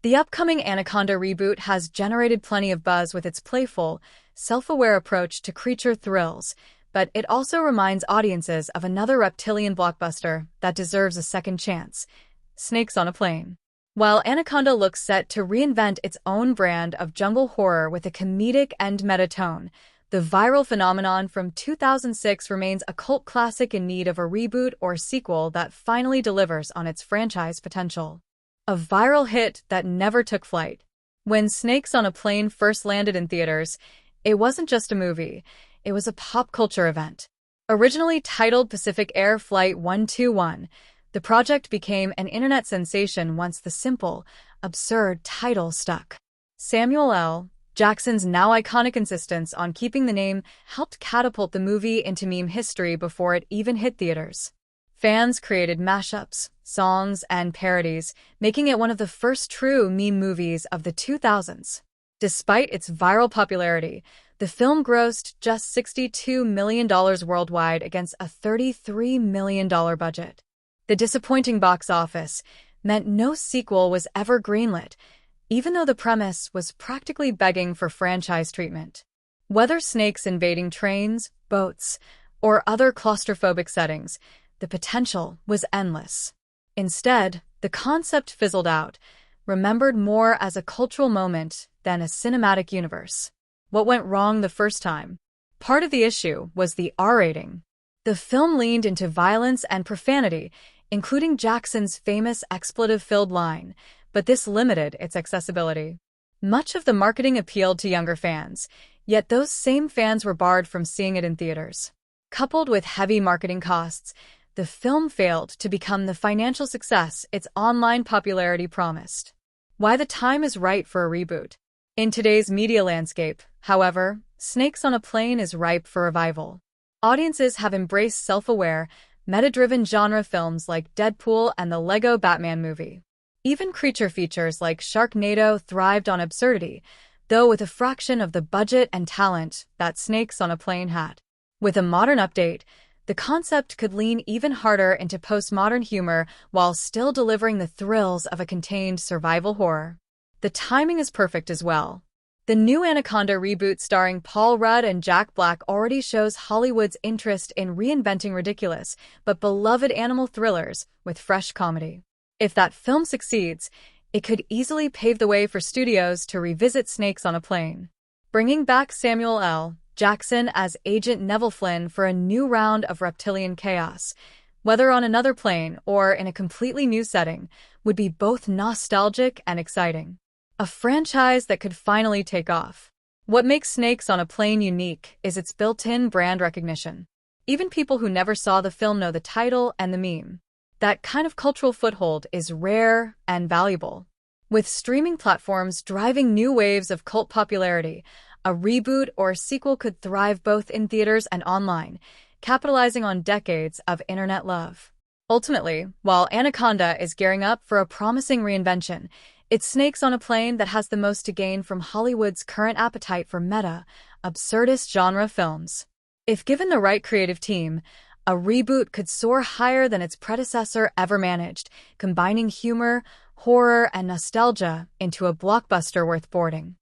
The upcoming Anaconda reboot has generated plenty of buzz with its playful, self-aware approach to creature thrills, but it also reminds audiences of another reptilian blockbuster that deserves a second chance: Snakes on a Plane. While Anaconda looks set to reinvent its own brand of jungle horror with a comedic and meta tone, the viral phenomenon from 2006 remains a cult classic in need of a reboot or sequel that finally delivers on its franchise potential. A viral hit that never took flight. When Snakes on a Plane first landed in theaters, it wasn't just a movie, it was a pop culture event. Originally titled Pacific Air Flight 121, the project became an internet sensation once the simple, absurd title stuck. Samuel L. Jackson's now iconic insistence on keeping the name helped catapult the movie into meme history before it even hit theaters. Fans created mashups, songs, and parodies, making it one of the first true meme movies of the 2000s. Despite its viral popularity, the film grossed just $62 million worldwide against a $33 million budget. The disappointing box office meant no sequel was ever greenlit, even though the premise was practically begging for franchise treatment. Whether snakes invading trains, boats, or other claustrophobic settings, the potential was endless. Instead, the concept fizzled out, remembered more as a cultural moment than a cinematic universe. What went wrong the first time? Part of the issue was the R rating. The film leaned into violence and profanity, including Jackson's famous expletive-filled line, but this limited its accessibility. Much of the marketing appealed to younger fans, yet those same fans were barred from seeing it in theaters. Coupled with heavy marketing costs, the film failed to become the financial success its online popularity promised. Why the time is right for a reboot? In today's media landscape, however, Snakes on a Plane is ripe for revival. Audiences have embraced self-aware, meta-driven genre films like Deadpool and the Lego Batman movie. Even creature features like Sharknado thrived on absurdity, though with a fraction of the budget and talent that Snakes on a Plane had. With a modern update, the concept could lean even harder into postmodern humor while still delivering the thrills of a contained survival horror. The timing is perfect as well. The new Anaconda reboot starring Paul Rudd and Jack Black already shows Hollywood's interest in reinventing ridiculous but beloved animal thrillers with fresh comedy. If that film succeeds, it could easily pave the way for studios to revisit Snakes on a Plane, bringing back Samuel L. Jackson as Agent Neville Flynn for a new round of reptilian chaos, whether on another plane or in a completely new setting, would be both nostalgic and exciting. A franchise that could finally take off. What makes Snakes on a Plane unique is its built-in brand recognition. Even people who never saw the film know the title and the meme. That kind of cultural foothold is rare and valuable. With streaming platforms driving new waves of cult popularity, a reboot or sequel could thrive both in theaters and online, capitalizing on decades of internet love. Ultimately, while Anaconda is gearing up for a promising reinvention, it's Snakes on a Plane that has the most to gain from Hollywood's current appetite for meta, absurdist genre films. If given the right creative team, a reboot could soar higher than its predecessor ever managed, combining humor, horror, and nostalgia into a blockbuster worth boarding.